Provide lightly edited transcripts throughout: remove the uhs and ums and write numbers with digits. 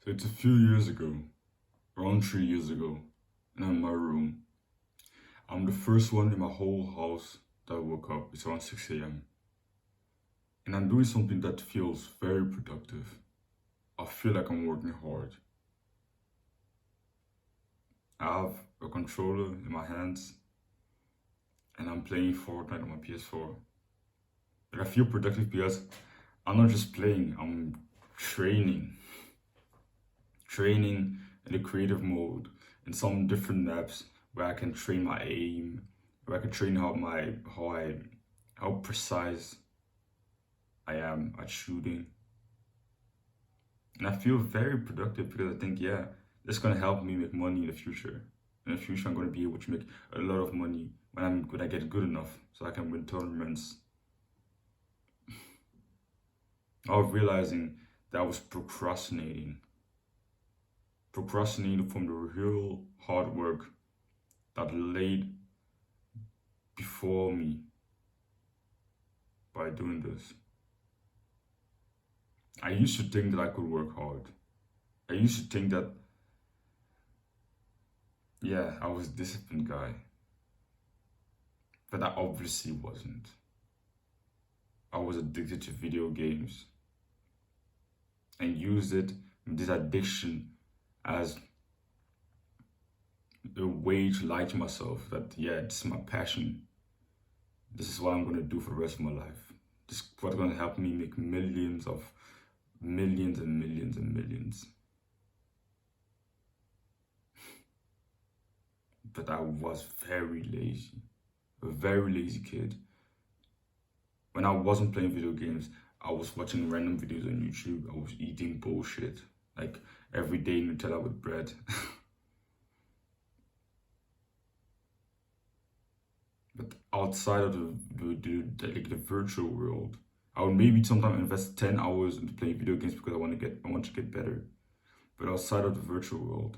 So it's a few years ago, around 3 years ago, and I'm in my room. I'm the first one in my whole house that woke up. It's around 6 a.m. And I'm doing something that feels very productive. I feel like I'm working hard. I have a controller in my hands and I'm playing Fortnite on my PS4. But I feel productive because I'm not just playing, I'm training. Training in a creative mode in some different maps where I can train my aim, where I can train how precise I am at shooting. And I feel very productive because I think, yeah, this is gonna help me make money in the future. In the future, I'm gonna be able to make a lot of money when I get good enough, so I can win tournaments. I was realizing that I was procrastinating from the real hard work that laid before me by doing this. I used to think that I could work hard. I used to think that, yeah, I was a disciplined guy. But I obviously wasn't. I was addicted to video games and used this addiction, as a way to lie to myself that, yeah, this is my passion. This is what I'm going to do for the rest of my life. This is what's going to help me make millions and millions and millions. But I was very lazy, a very lazy kid. When I wasn't playing video games, I was watching random videos on YouTube. I was eating bullshit, like every day Nutella with bread. But outside of the virtual world, I would maybe sometimes invest 10 hours into playing video games because I want to get better. But outside of the virtual world,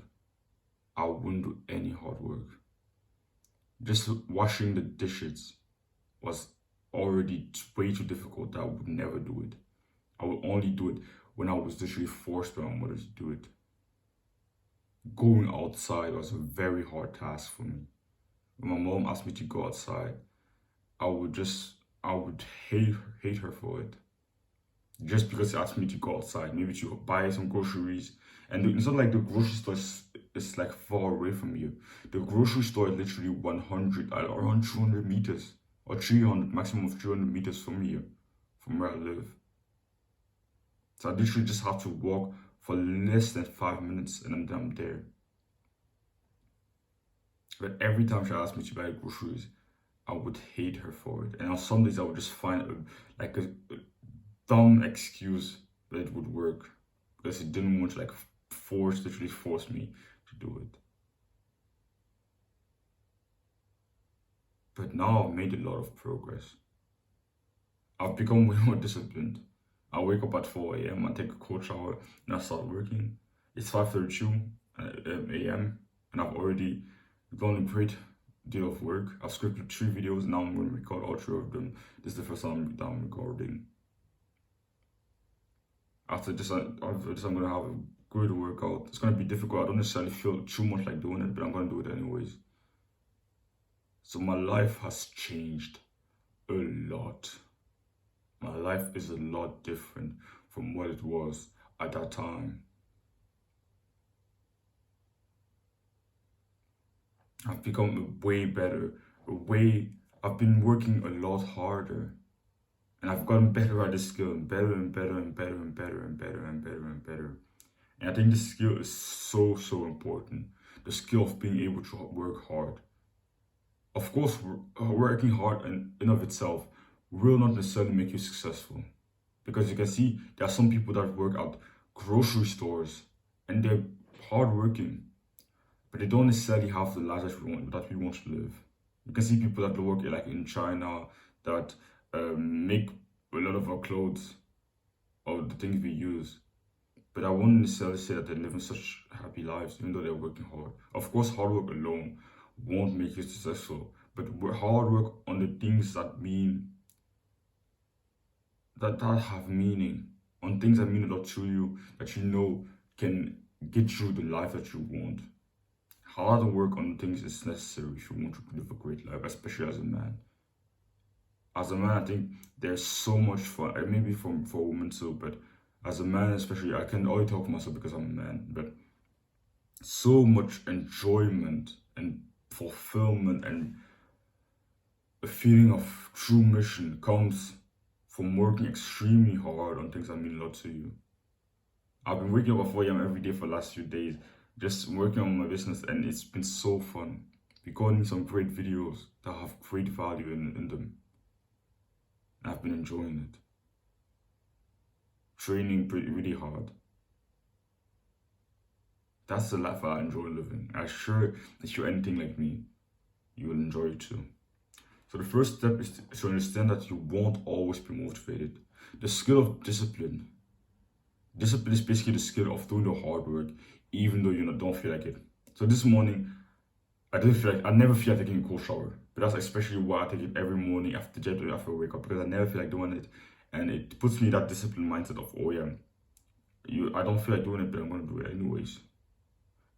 I wouldn't do any hard work. Just washing the dishes was already way too difficult that I would never do it. I would only do it when I was literally forced by my mother to do it. Going outside was a very hard task for me. When my mom asked me to go outside, I would hate her for it. Just because she asked me to go outside, maybe to buy some groceries. And it's not like the grocery store is like far away from you. The grocery store is literally around 200 meters or 300, maximum of 300 meters from here, from where I live. So I literally just have to walk for less than 5 minutes and I'm there. But every time she asked me to buy groceries, I would hate her for it. And on some days I would just find a dumb excuse that it would work because it didn't want to literally force me to do it. But now I've made a lot of progress. I've become way more disciplined. I wake up at 4 a.m. I take a cold shower and I start working. It's 5:32 a.m. and I've already done a great deal of work. I've scripted 3 videos. Now I'm going to record all 3 of them. This is the first time I'm recording. After this, I'm going to have a good workout. It's going to be difficult. I don't necessarily feel too much like doing it, but I'm going to do it anyways. So my life has changed a lot. My life is a lot different from what it was at that time. I've become way better, I've been working a lot harder. And I've gotten better at this skill, and better and better and better and better and better and better and better. And I think this skill is so important. The skill of being able to work hard. Of course, working hard in of itself will not necessarily make you successful. Because you can see there are some people that work at grocery stores and they're hardworking, but they don't necessarily have the life that we want to live. You can see people that work like in China that make a lot of our clothes or the things we use. But I wouldn't necessarily say that they're living such happy lives, even though they're working hard. Of course, hard work alone won't make you successful, but hard work on the things that have meaning, on things that mean a lot to you, that you know can get you the life that you want. Hard work on things is necessary if you want to live a great life, especially as a man. As a man, I think there's so much fun, maybe for women too, but as a man especially, I can only talk for myself because I'm a man, but so much enjoyment and fulfillment and a feeling of true mission comes from working extremely hard on things that mean a lot to you. I've been waking up at 4 a.m. every day for the last few days, just working on my business, and it's been so fun. Recording some great videos that have great value in them. And I've been enjoying it. Training really hard. That's the life I enjoy living. I'm sure if you're anything like me, you will enjoy it too. So the first step is to understand that you won't always be motivated. The skill of discipline. Discipline is basically the skill of doing the hard work, even though you don't feel like it. So this morning, I never feel like taking a cold shower. But that's especially why I take it every morning after I wake up, because I never feel like doing it. And it puts me in that disciplined mindset of, oh yeah, I don't feel like doing it, but I'm going to do it anyways.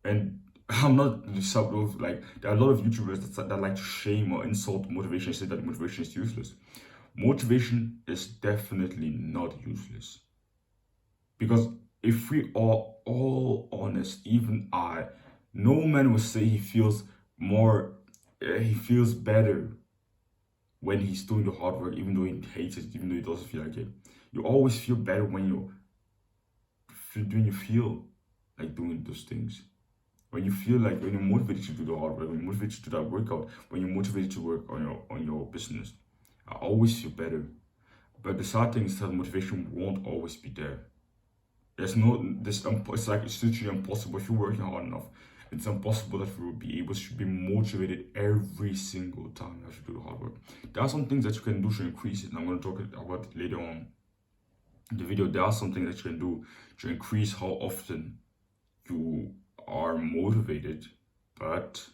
And I'm not the sub of, like, there are a lot of YouTubers that like to shame or insult motivation and say that motivation is useless. Motivation is definitely not useless. Because if we are all honest, even no man will say he feels better when he's doing the hard work, even though he hates it, even though he doesn't feel like it. You always feel better when you feel like doing those things. When you're motivated to do the hard work, when you're motivated to do that workout, when you're motivated to work on your business, I always feel better. But the sad thing is that motivation won't always be there. It's literally impossible. If you're working hard enough, it's impossible that you will be able to be motivated every single time as you do the hard work. There are some things that you can do to increase it, and I'm going to talk about it later on in the video. There are some things that you can do to increase how often you are motivated, but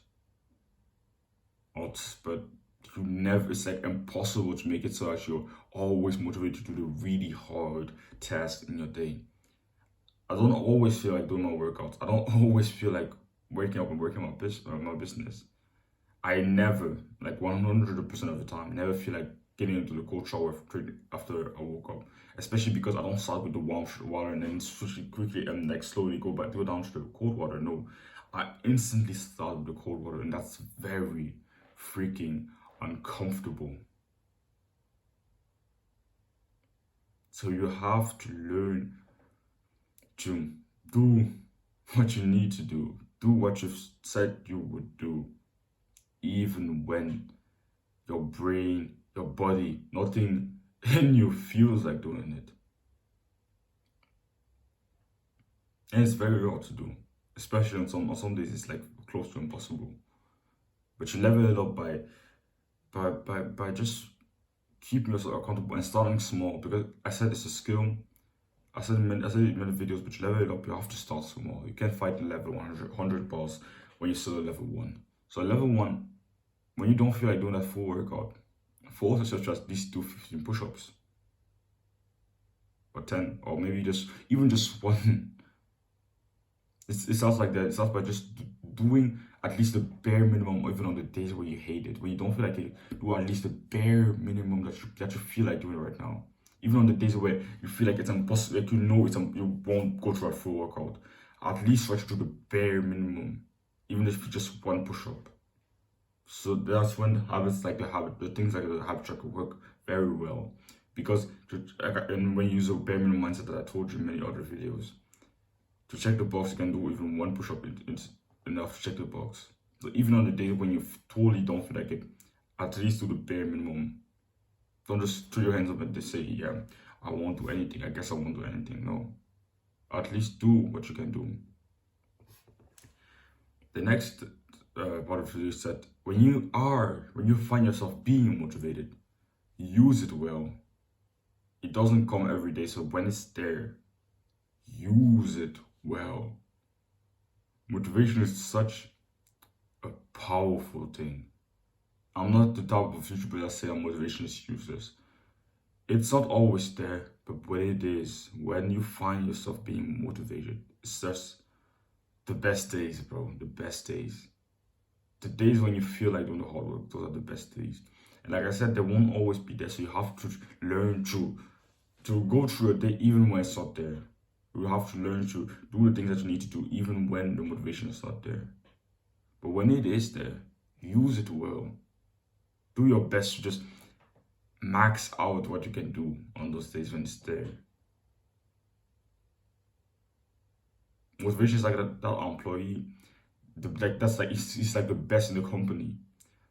you never. It's like impossible to make it so that you're always motivated to do the really hard task in your day. I don't always feel like doing my workouts. I don't always feel like waking up and working on my business. I never, like 100% of the time, never feel like getting into the cold shower after I woke up. Especially because I don't start with the warm water and then switch it quickly and like slowly go down to the cold water. No, I instantly start with the cold water, and that's very freaking uncomfortable. So you have to learn to do what you need to do. Do what you've said you would do, even when your brain, your body, nothing in you feels like doing it. And it's very hard to do, especially on some days it's like close to impossible. But you level it up by just keeping yourself accountable and starting small, because I said it's a skill. I said it in many videos, but you level it up, you have to start small. You can't fight the level 100 boss when you're still at level 1. So at level 1, when you don't feel like doing that full workout, force yourself to at least do 15 push-ups. Or 10, or maybe just one. It sounds like that. It sounds by just doing at least the bare minimum, even on the days where you hate it, when you don't feel like it, do at least the bare minimum that you feel like doing right now. Even on the days where you feel like it's impossible, like you won't go through a full workout, at least try to do the bare minimum, even if it's just one push-up. So that's when the things like the habit tracker work very well, because and when you use a bare minimum mindset that I told you in many other videos, to check the box you can do even one push-up. It's enough to check the box. So even on the day when you totally don't feel like it, at least do the bare minimum. Don't just throw your hands up and just say, yeah, I won't do anything. I guess I won't do anything. No. At least do what you can do. The next part of the video is that when you find yourself being motivated, use it well. It doesn't come every day, so when it's there, use it well. Motivation is such a powerful thing. I'm not the type of YouTuber that say motivation is useless. It's not always there, but when it is, when you find yourself being motivated, it's just the best days, bro. The best days. The days when you feel like doing the hard work, those are the best days. And like I said, they won't always be there. So you have to learn to go through a day even when it's not there. You have to learn to do the things that you need to do even when the motivation is not there. But when it is there, use it well. Do your best to just max out what you can do on those days when it's there. Motivation is like that employee, that's like he's like the best in the company,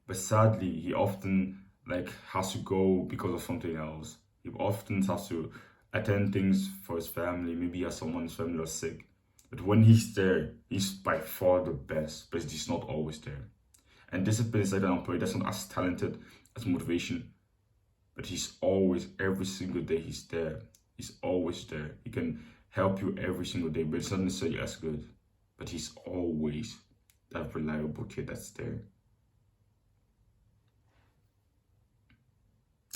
but sadly he often like has to go because of something else. He often has to attend things for his family. Maybe he has someone in his family that's sick. But when he's there, he's by far the best, but he's not always there. And discipline is like an employee that's not as talented as motivation, but he's always, every single day, he's there. He's always there. He can help you every single day, but it's not necessarily as good. But he's always that reliable kid that's there.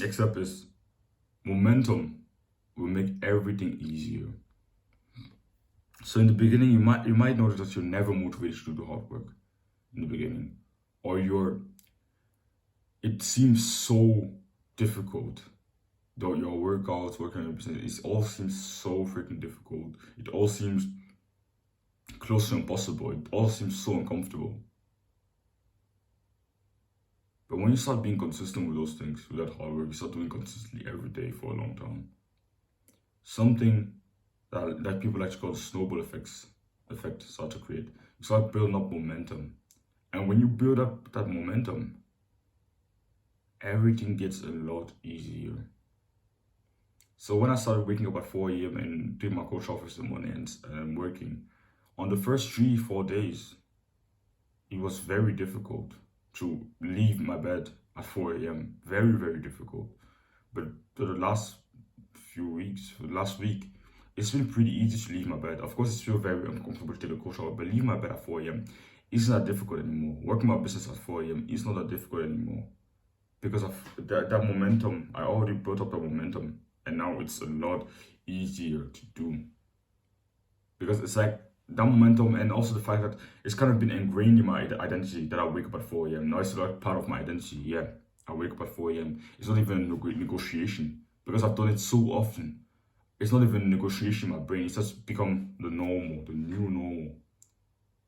Except is momentum will make everything easier. So in the beginning, you might notice that you're never motivated to do the hard work in the beginning, or it seems so difficult. Though your workouts, working on your business, it all seems so freaking difficult. It all seems close to impossible. It all seems so uncomfortable. But when you start being consistent with those things, with that hard work, you start doing consistently every day for a long time. Something that people like to call the snowball effect start to create. You start building up momentum. And when you build up that momentum, everything gets a lot easier. So when I started waking up at 4 a.m. and doing my coach office in the morning and working, on the first 3-4 days, it was very difficult to leave my bed at 4 a.m. Very, very difficult. But the last few weeks, last week, it's been pretty easy to leave my bed. Of course, it's still very uncomfortable to take a cold shower, but leaving my bed at 4 a.m. isn't that difficult anymore. Working my business at 4 a.m. is not that difficult anymore. Because of that momentum, I already built up the momentum. And now it's a lot easier to do. Because it's like that momentum, and also the fact that it's kind of been ingrained in my identity that I wake up at 4 a.m. Now it's like part of my identity. Yeah, I wake up at 4 a.m. It's not even a negotiation because I've done it so often. It's not even a negotiation in my brain. It's just become the normal, the new normal.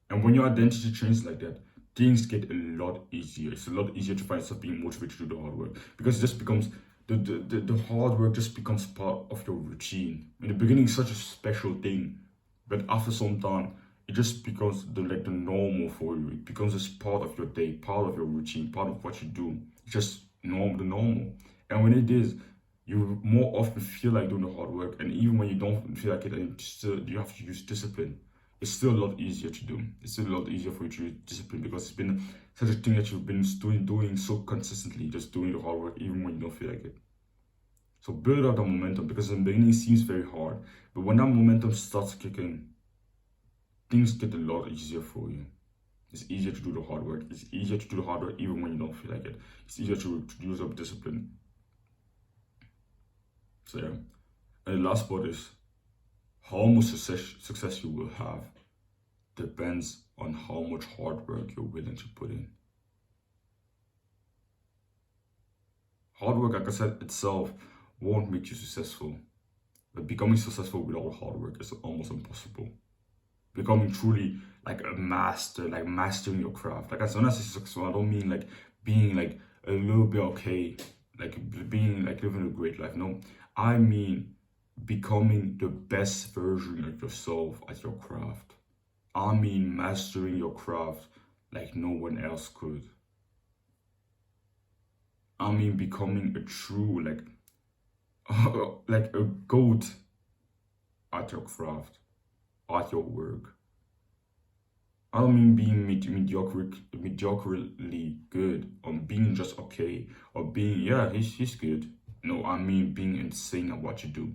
And when your identity changes like that, things get a lot easier. It's a lot easier to find yourself being motivated to do the hard work because it just becomes the hard work just becomes part of your routine. In the beginning, it's such a special thing, but after some time, it just becomes the normal for you. It becomes just part of your day, part of your routine, part of what you do. It's just the normal. And when it is, you more often feel like doing the hard work. And even when you don't feel like it, and you have to use discipline. It's still a lot easier to do. It's still a lot easier for you to use discipline because it's been such a thing that you've been doing so consistently, just doing the hard work even when you don't feel like it. So build up the momentum because in the beginning it seems very hard, but when that momentum starts kicking, things get a lot easier for you. It's easier to do the hard work. It's easier to do the hard work even when you don't feel like it. It's easier to use up discipline. So yeah. And the last part is how much success you will have depends on how much hard work you're willing to put in. Hard work, like I said, itself won't make you successful. But becoming successful without hard work is almost impossible. Becoming truly like a master, like mastering your craft. Like when I say successful, I don't mean like being like a little bit okay, like being like living a great life. No, I mean becoming the best version of yourself at your craft. I mean mastering your craft like no one else could. I mean becoming a true like a goat at your craft, at your work. I don't mean being mediocrely good, or being just okay, or being, yeah, he's good. No, I mean being insane at what you do.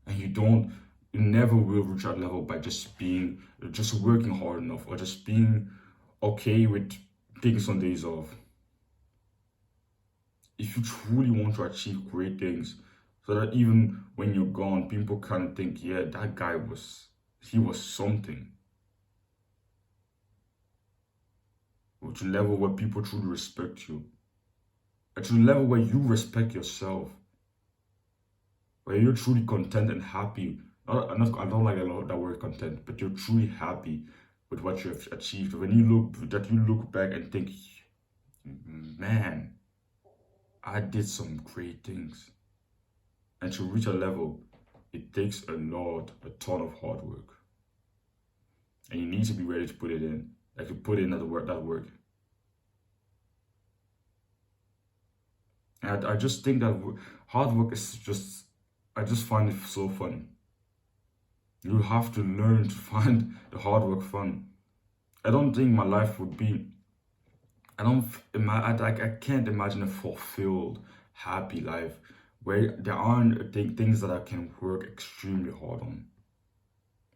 And you never will reach that level by just working hard enough, or just being okay with taking some days off. if you truly want to achieve great things, so that even when you're gone, people kind of think, yeah, that guy he was something. To a level where people truly respect you. To a level where you respect yourself. Where you're truly content and happy. I don't like that word content, but you're truly happy with what you have achieved. When you look back and think, man, I did some great things. And to reach a level, it takes a ton of hard work. And you need to be ready to put it in. Like to put in that work. And I just think that hard work is just, I just find it so fun. You have to learn to find the hard work fun. I don't think my life would be, I can't imagine a fulfilled, happy life where there aren't things that I can work extremely hard on.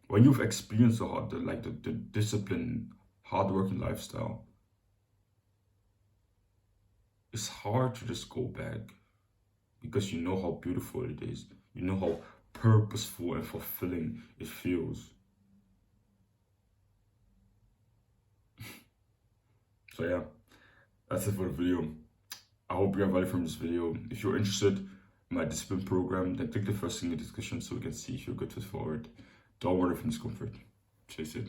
When you've experienced the discipline, hardworking lifestyle, it's hard to just go back because you know how beautiful it is. You know how purposeful and fulfilling it feels. So yeah, that's it for the video. I hope you have value from this video. If you're interested in my discipline program, then click the first thing in the description so we can see if you're good to forward. Don't worry from discomfort. Chase it.